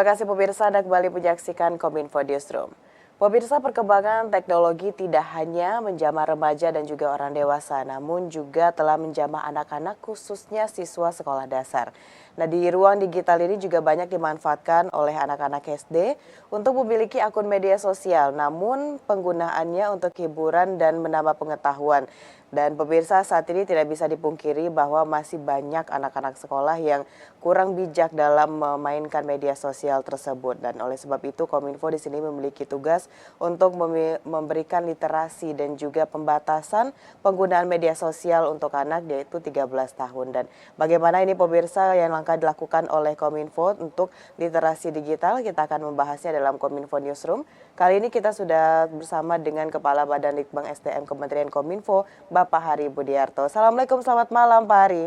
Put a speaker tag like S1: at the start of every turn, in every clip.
S1: kasih pemirsa, Anda kembali menyaksikan Kominfo Newsroom. Pemirsa, perkembangan teknologi tidak hanya menjamah remaja dan juga orang dewasa, namun juga telah menjamah anak-anak khususnya siswa sekolah dasar. Nah, di ruang digital ini juga banyak dimanfaatkan oleh anak-anak SD untuk memiliki akun media sosial, namun penggunaannya untuk hiburan dan menambah pengetahuan. Dan pemirsa, saat ini tidak bisa dipungkiri bahwa masih banyak anak-anak sekolah yang kurang bijak dalam memainkan media sosial tersebut. Dan oleh sebab itu Kominfo di sini memiliki tugas untuk memberikan literasi dan juga pembatasan penggunaan media sosial untuk anak yaitu 13 tahun. Dan bagaimana ini pemirsa yang langkah dilakukan oleh Kominfo untuk literasi digital, kita akan membahasnya dalam Kominfo Newsroom. Kali ini kita sudah bersama dengan Kepala Badan Litbang SDM Kementerian Kominfo, Bapak Hari Budiarto. Assalamualaikum, selamat malam Pak Hari.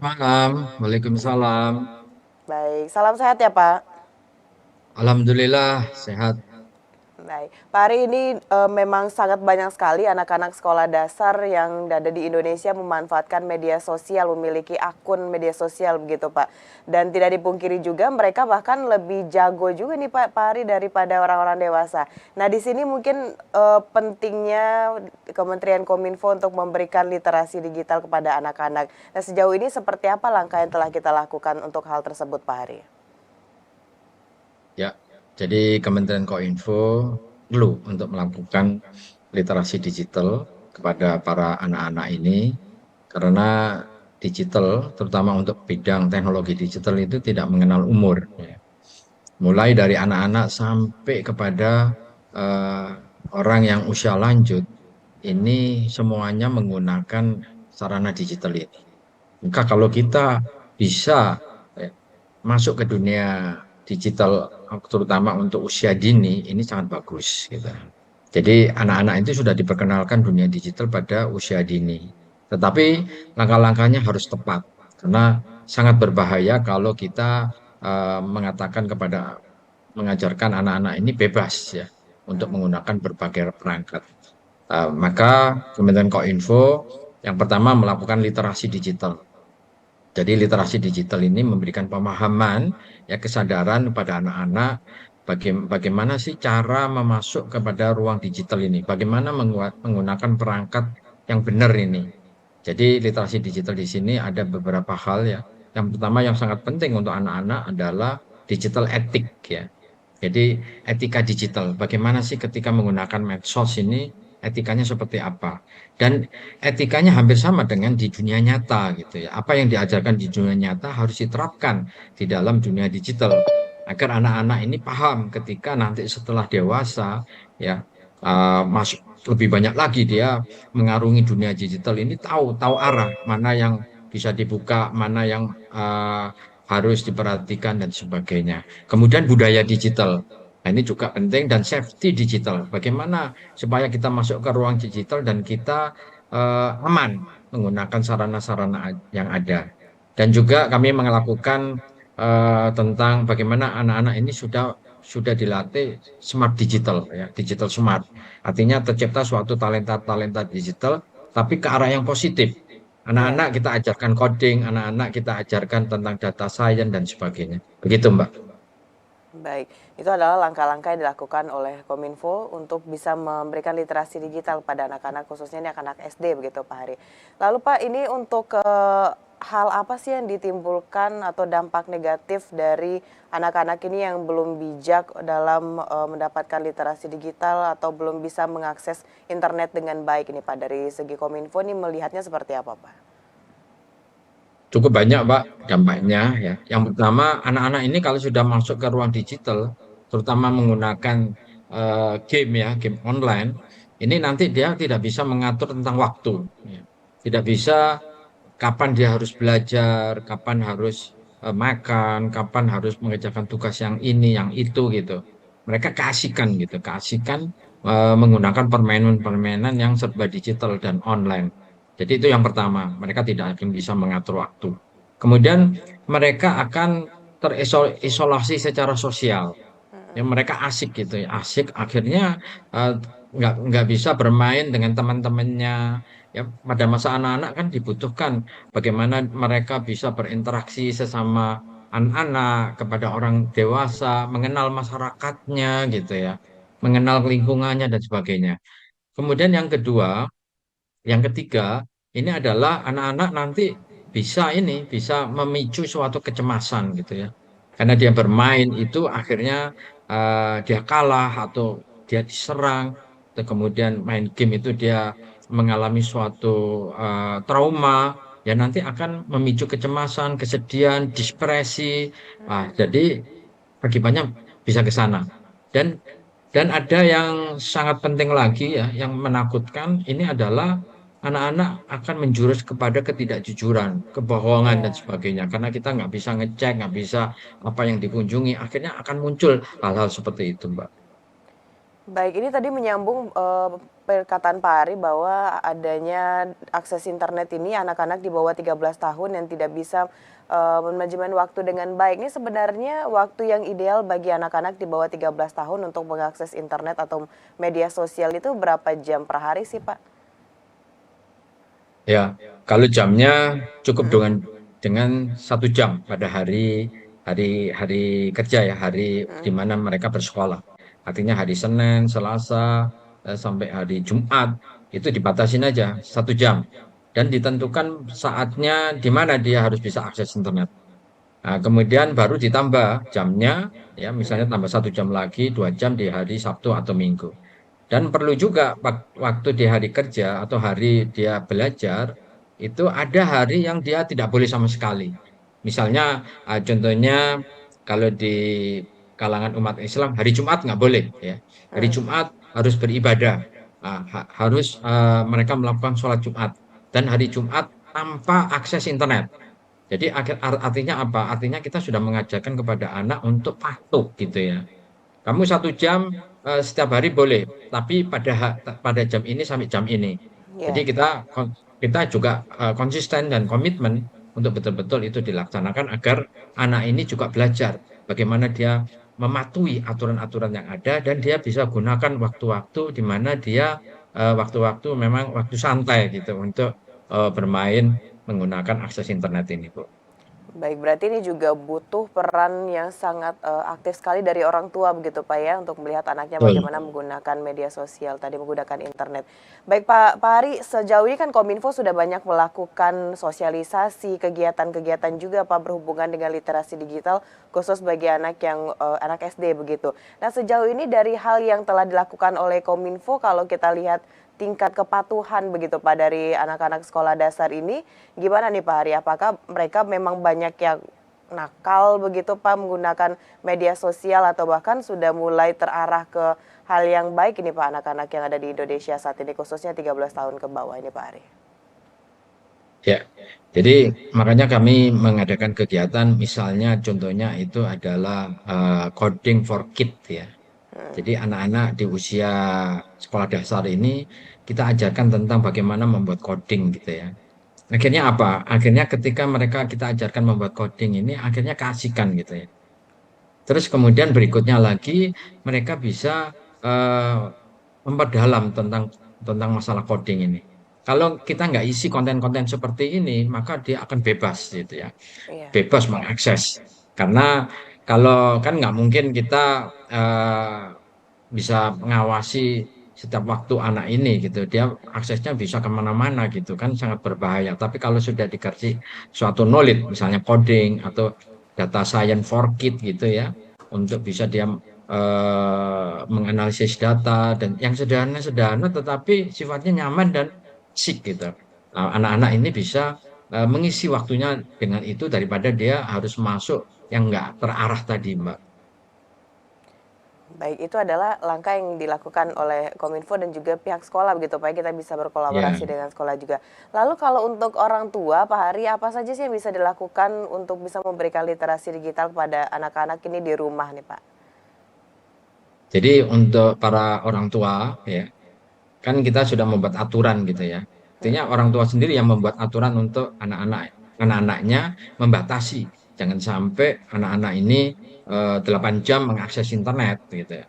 S2: Malam, Waalaikumsalam.
S1: Baik, salam sehat ya Pak.
S2: Alhamdulillah sehat.
S1: Baik, Pak Hari, ini memang sangat banyak sekali anak-anak sekolah dasar yang ada di Indonesia memanfaatkan media sosial, memiliki akun media sosial begitu Pak. Dan tidak dipungkiri juga mereka bahkan lebih jago juga nih Pak Hari daripada orang-orang dewasa. Nah, di sini mungkin pentingnya Kementerian Kominfo untuk memberikan literasi digital kepada anak-anak. Nah, sejauh ini seperti apa langkah yang telah kita lakukan untuk hal tersebut Pak Hari?
S2: Ya, jadi Kementerian Kominfo perlu untuk melakukan literasi digital kepada para anak-anak ini karena digital, terutama untuk bidang teknologi digital itu tidak mengenal umur. Mulai dari anak-anak sampai kepada eh, orang yang usia lanjut, ini semuanya menggunakan sarana digital ini. Maka kalau kita bisa eh, masuk ke dunia digital, terutama untuk usia dini, ini sangat bagus. Gitu. Jadi anak-anak itu sudah diperkenalkan dunia digital pada usia dini. Tetapi langkah-langkahnya harus tepat, karena sangat berbahaya kalau kita mengatakan kepada mengajarkan anak-anak ini bebas ya untuk menggunakan berbagai perangkat. Maka Kementerian Kominfo yang pertama melakukan literasi digital. Jadi literasi digital ini memberikan pemahaman, ya kesadaran pada anak-anak bagaimana sih cara memasuk kepada ruang digital ini, bagaimana menggunakan perangkat yang benar ini. Jadi literasi digital di sini ada beberapa hal ya. Yang pertama yang sangat penting untuk anak-anak adalah digital etik ya. Jadi etika digital, bagaimana sih ketika menggunakan medsos ini, etikanya seperti apa? Dan etikanya hampir sama dengan di dunia nyata gitu ya. Apa yang diajarkan di dunia nyata harus diterapkan di dalam dunia digital agar anak-anak ini paham ketika nanti setelah dewasa ya masuk lebih banyak lagi dia mengarungi dunia digital ini tahu arah mana yang bisa dibuka, mana yang harus diperhatikan dan sebagainya. Kemudian budaya digital. Nah, ini juga penting dan safety digital. Bagaimana supaya kita masuk ke ruang digital dan kita aman menggunakan sarana-sarana yang ada. Dan juga kami melakukan tentang bagaimana anak-anak ini sudah dilatih smart digital ya, digital smart. Artinya tercipta suatu talenta-talenta digital tapi ke arah yang positif.
S1: Ya.
S2: Anak-anak kita ajarkan coding, anak-anak kita ajarkan tentang data science dan sebagainya. Begitu, Mbak.
S1: Baik, itu adalah langkah-langkah yang dilakukan oleh Kominfo untuk bisa memberikan literasi digital pada anak-anak, khususnya ini anak-anak SD begitu Pak Hari. Lalu Pak, ini untuk hal apa sih yang ditimbulkan atau dampak negatif dari anak-anak ini yang belum bijak dalam mendapatkan literasi digital atau belum bisa mengakses internet dengan baik ini Pak? Dari segi Kominfo ini melihatnya seperti apa Pak?
S2: Cukup banyak, Pak, dampaknya ya. Yang pertama, anak-anak ini kalau sudah masuk ke ruang digital, terutama menggunakan game ya, game online, ini nanti dia tidak bisa mengatur tentang waktu. Ya. Tidak bisa kapan dia harus belajar, kapan harus makan, kapan harus mengerjakan tugas yang ini, yang itu gitu. Mereka keasikan gitu, keasikan menggunakan permainan-permainan yang serba digital dan online. Jadi itu yang pertama, mereka tidak akan bisa mengatur waktu. Kemudian mereka akan terisolasi secara sosial. Ya, mereka asik gitu ya, asik akhirnya eh, nggak bisa bermain dengan teman-temannya. Ya, pada masa anak-anak kan dibutuhkan bagaimana mereka bisa berinteraksi sesama anak-anak, kepada orang dewasa, mengenal masyarakatnya gitu ya, mengenal lingkungannya dan sebagainya. Kemudian yang ketiga, ini adalah anak-anak nanti bisa memicu suatu kecemasan gitu ya. Karena dia bermain itu akhirnya dia kalah atau dia diserang, atau kemudian main game itu dia mengalami suatu trauma, ya nanti akan memicu kecemasan, kesedihan, depresi. Jadi akibatnya bisa ke sana. Dan ada yang sangat penting lagi ya, yang menakutkan ini adalah anak-anak akan menjurus kepada ketidakjujuran, kebohongan dan
S1: Iya.
S2: sebagainya. Karena kita nggak bisa ngecek, nggak bisa apa yang dikunjungi, akhirnya akan muncul hal-hal seperti itu, Mbak.
S1: Baik, ini tadi menyambung perkataan Pak Ari bahwa adanya akses internet ini anak-anak di bawah 13 tahun yang tidak bisa manajemen waktu dengan baik. Ini sebenarnya waktu yang ideal bagi anak-anak di bawah 13 tahun untuk mengakses internet atau media sosial itu berapa jam per hari sih, Pak?
S2: Ya, kalau jamnya cukup
S1: Mm-mm.
S2: dengan 1 jam pada hari hari kerja ya, hari di
S1: Mm-mm.
S2: mana mereka bersekolah. Artinya hari Senin, Selasa sampai hari Jumat itu dibatasin aja 1 jam dan ditentukan saatnya di mana dia harus bisa akses internet. Nah, kemudian baru ditambah jamnya, ya misalnya tambah 1 jam lagi, 2 jam di hari Sabtu atau Minggu. Dan perlu juga waktu di hari kerja atau hari dia belajar, itu ada hari yang dia tidak boleh sama sekali. Misalnya, contohnya kalau di kalangan umat Islam, hari Jumat nggak boleh. Ya. Hari
S1: Mm.
S2: Jumat harus beribadah. Harus mereka melakukan sholat Jumat. Dan hari Jumat tanpa akses internet. Jadi artinya apa? Artinya kita sudah mengajarkan kepada anak untuk patuh gitu ya. Kamu 1 jam setiap hari boleh, tapi pada jam ini sampai jam ini. Jadi
S1: Ya.
S2: kita juga konsisten dan komitmen untuk betul-betul itu dilaksanakan agar anak ini juga belajar bagaimana dia mematuhi aturan-aturan yang ada dan dia bisa gunakan waktu-waktu di mana dia waktu-waktu memang waktu santai gitu untuk bermain menggunakan akses internet ini, Bu.
S1: Baik, berarti ini juga butuh peran yang sangat aktif sekali dari orang tua begitu Pak ya untuk melihat anaknya
S2: Betul.
S1: bagaimana menggunakan media sosial tadi menggunakan internet. Baik Pak Hari, sejauh ini kan Kominfo sudah banyak melakukan sosialisasi, kegiatan-kegiatan juga Pak berhubungan dengan literasi digital khusus bagi anak yang anak SD begitu. Nah, sejauh ini dari hal yang telah dilakukan oleh Kominfo kalau kita lihat tingkat kepatuhan begitu Pak dari anak-anak sekolah dasar ini gimana nih Pak Hari? Apakah mereka memang banyak yang nakal begitu Pak menggunakan media sosial atau bahkan sudah mulai terarah ke hal yang baik ini Pak anak-anak yang ada di Indonesia saat ini khususnya 13 tahun ke bawah ini Pak Hari?
S2: Ya, jadi makanya kami mengadakan kegiatan, misalnya contohnya itu adalah coding for kid ya. Jadi anak-anak di usia sekolah dasar ini kita ajarkan tentang bagaimana membuat coding gitu ya. Akhirnya apa? Akhirnya ketika mereka kita ajarkan membuat coding ini, akhirnya keasikan gitu ya. Terus kemudian berikutnya lagi mereka bisa eh, memperdalam tentang masalah coding ini. Kalau kita nggak isi konten-konten seperti ini, maka dia akan bebas gitu ya,
S1: Iya.
S2: bebas mengakses. Karena kalau kan nggak mungkin kita bisa mengawasi setiap waktu anak ini gitu, dia aksesnya bisa kemana-mana gitu kan sangat berbahaya. Tapi kalau sudah dikasih suatu knowledge, misalnya coding atau data science for kid gitu ya, untuk bisa dia menganalisis data dan yang sederhana-sederhana tetapi sifatnya nyaman dan asik gitu. Nah, anak-anak ini bisa mengisi waktunya dengan itu daripada dia harus masuk yang nggak terarah tadi, Mbak.
S1: Baik, itu adalah langkah yang dilakukan oleh Kominfo dan juga pihak sekolah begitu Pak. Kita bisa
S2: Ya,
S1: berkolaborasi dengan sekolah juga. Lalu kalau untuk orang tua Pak Hari, apa saja sih yang bisa dilakukan untuk bisa memberikan literasi digital kepada anak-anak ini di rumah nih Pak?
S2: jadi untuk para orang tua ya, kan kita sudah membuat aturan gitu ya. Artinya orang tua sendiri yang membuat aturan untuk anak-anaknya membatasi jangan sampai anak-anak ini 8 jam mengakses internet gitu ya.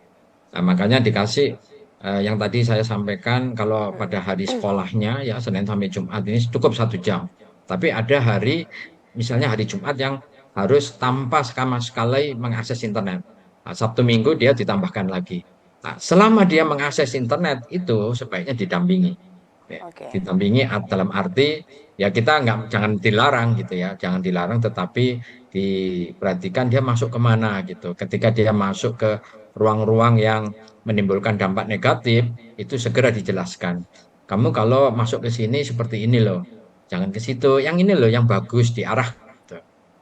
S2: Nah, makanya dikasih yang tadi saya sampaikan kalau pada hari sekolahnya ya Senin sampai Jumat ini cukup 1 jam. Tapi ada hari misalnya hari Jumat yang harus tanpa sama sekali mengakses internet. Nah, Sabtu Minggu dia ditambahkan lagi. Nah, selama dia mengakses internet itu sebaiknya didampingi. Ya,
S1: Oke.
S2: didampingi dalam arti ya kita nggak jangan dilarang gitu ya, jangan dilarang tetapi diperhatikan dia masuk kemana gitu. Ketika dia masuk ke ruang-ruang yang menimbulkan dampak negatif, itu segera dijelaskan. Kamu kalau masuk ke sini seperti ini loh, jangan ke situ. Yang ini loh yang bagus diarah. Gitu.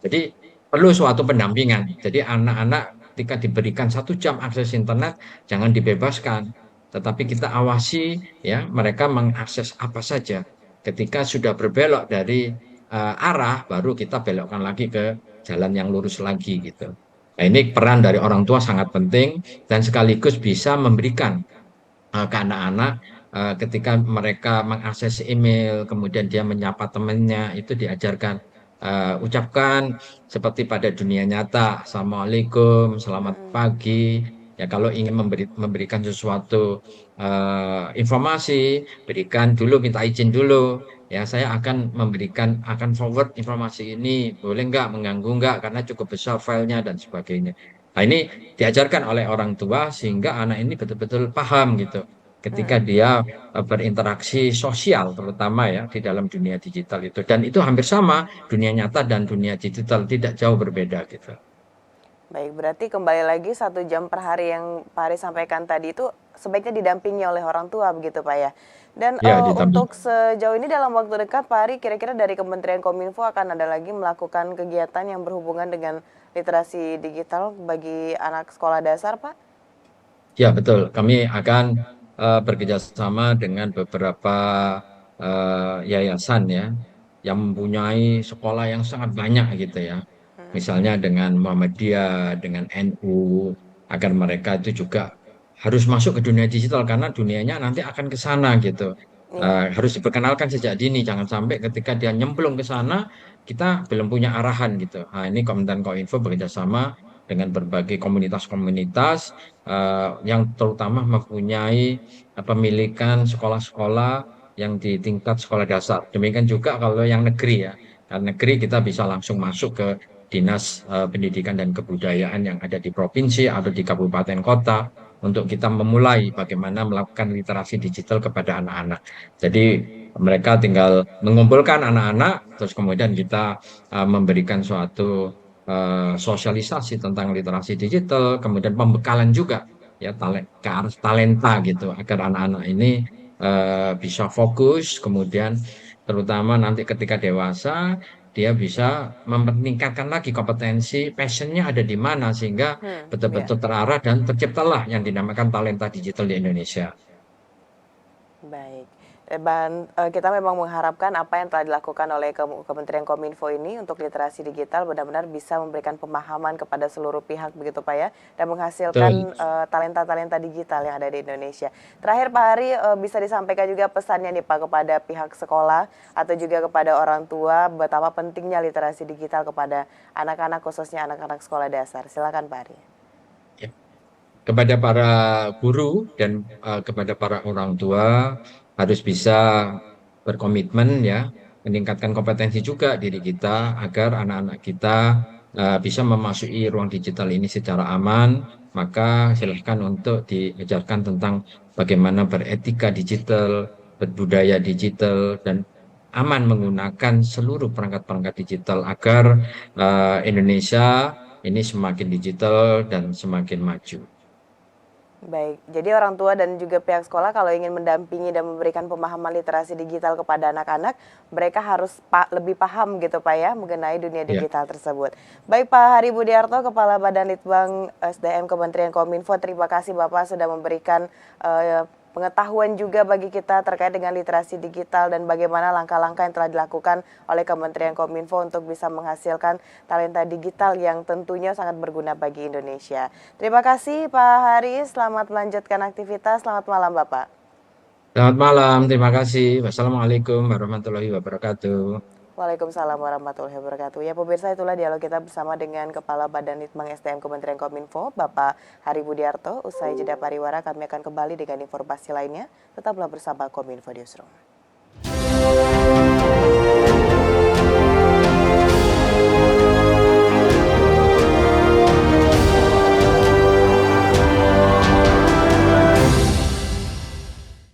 S2: Jadi perlu suatu pendampingan. Jadi anak-anak ketika diberikan 1 jam akses internet, jangan dibebaskan, tetapi kita awasi ya mereka mengakses apa saja. Ketika sudah berbelok dari arah, baru kita belokkan lagi ke jalan yang lurus lagi gitu. Nah, ini peran dari orang tua sangat penting dan sekaligus bisa memberikan ke anak-anak ketika mereka mengakses email, kemudian dia menyapa temannya, itu diajarkan ucapkan seperti pada dunia nyata, Assalamualaikum, selamat
S1: Mm-mm.
S2: pagi. Ya kalau ingin memberikan sesuatu informasi, berikan dulu, minta izin dulu. Ya saya akan akan forward informasi ini, boleh nggak, mengganggu nggak, karena cukup besar filenya dan sebagainya. Nah ini diajarkan oleh orang tua sehingga anak ini betul-betul paham gitu ketika
S1: Mm-mm.
S2: dia berinteraksi sosial terutama ya di dalam dunia digital itu dan itu hampir sama dunia nyata dan dunia digital tidak jauh berbeda gitu.
S1: Baik, berarti kembali lagi 1 jam per hari yang Pak Hari sampaikan tadi itu sebaiknya didampingi oleh orang tua begitu Pak ya. Dan
S2: Ya ditambah.
S1: untuk sejauh ini dalam waktu dekat Pak Hari kira-kira dari Kementerian Kominfo akan ada lagi melakukan kegiatan yang berhubungan dengan literasi digital bagi anak sekolah dasar Pak?
S2: Ya betul, kami akan bekerjasama dengan beberapa yayasan ya yang mempunyai sekolah yang sangat banyak gitu ya.
S1: Mm-mm.
S2: Misalnya dengan Muhammadiyah, dengan NU, agar mereka itu juga harus masuk ke dunia digital karena dunianya nanti akan ke sana gitu.
S1: Iya.
S2: Harus diperkenalkan sejak dini, jangan sampai ketika dia nyemplung ke sana kita belum punya arahan gitu. Nah, ini Kementerian Kominfo bekerjasama dengan berbagai komunitas-komunitas yang terutama mempunyai pemilikan sekolah-sekolah yang di tingkat sekolah dasar. Demikian juga kalau yang negeri ya. Karena negeri kita bisa langsung masuk ke dinas pendidikan dan kebudayaan yang ada di provinsi atau di kabupaten kota untuk kita memulai bagaimana melakukan literasi digital kepada anak-anak. Jadi mereka tinggal mengumpulkan anak-anak, terus kemudian kita memberikan suatu sosialisasi tentang literasi digital, kemudian pembekalan juga ya ke arah talenta gitu agar anak-anak ini bisa fokus, kemudian terutama nanti ketika dewasa dia bisa meningkatkan lagi kompetensi, passionnya ada di mana sehingga
S1: Ya.
S2: betul-betul terarah dan terciptalah yang dinamakan talenta digital di Indonesia.
S1: Baik. Dan kita memang mengharapkan apa yang telah dilakukan oleh Kementerian Kominfo ini untuk literasi digital benar-benar bisa memberikan pemahaman kepada seluruh pihak begitu Pak ya dan
S2: Betul.
S1: menghasilkan talenta-talenta digital yang ada di Indonesia. Terakhir Pak Hari bisa disampaikan juga pesannya nih Pak kepada pihak sekolah atau juga kepada orang tua betapa pentingnya literasi digital kepada anak-anak khususnya anak-anak sekolah dasar. Silakan Pak Hari.
S2: Ya. Kepada para guru dan kepada para orang tua harus bisa berkomitmen ya, meningkatkan kompetensi juga diri kita agar anak-anak kita bisa memasuki ruang digital ini secara aman. Maka silahkan untuk diajarkan tentang bagaimana beretika digital, berbudaya digital, dan aman menggunakan seluruh perangkat-perangkat digital agar Indonesia ini semakin digital dan semakin maju.
S1: Baik, jadi orang tua dan juga pihak sekolah kalau ingin mendampingi dan memberikan pemahaman literasi digital kepada anak-anak, mereka harus lebih paham gitu Pak ya mengenai dunia
S2: Ya.
S1: digital tersebut. Baik Pak Hari Budiarto, Kepala Badan Litbang SDM Kementerian Kominfo, terima kasih Bapak sudah memberikan pengetahuan juga bagi kita terkait dengan literasi digital dan bagaimana langkah-langkah yang telah dilakukan oleh Kementerian Kominfo untuk bisa menghasilkan talenta digital yang tentunya sangat berguna bagi Indonesia. Terima kasih Pak Hari, selamat melanjutkan aktivitas, selamat malam Bapak.
S2: Selamat malam, terima kasih. Wassalamualaikum warahmatullahi wabarakatuh.
S1: Waalaikumsalam warahmatullahi wabarakatuh. Ya pemirsa, itulah dialog kita bersama dengan Kepala Badan Litbang SDM Kementerian Kominfo, Bapak Hari Budiarto. Usai jeda pariwara kami akan kembali dengan informasi lainnya. Tetaplah bersama Kominfo Newsroom.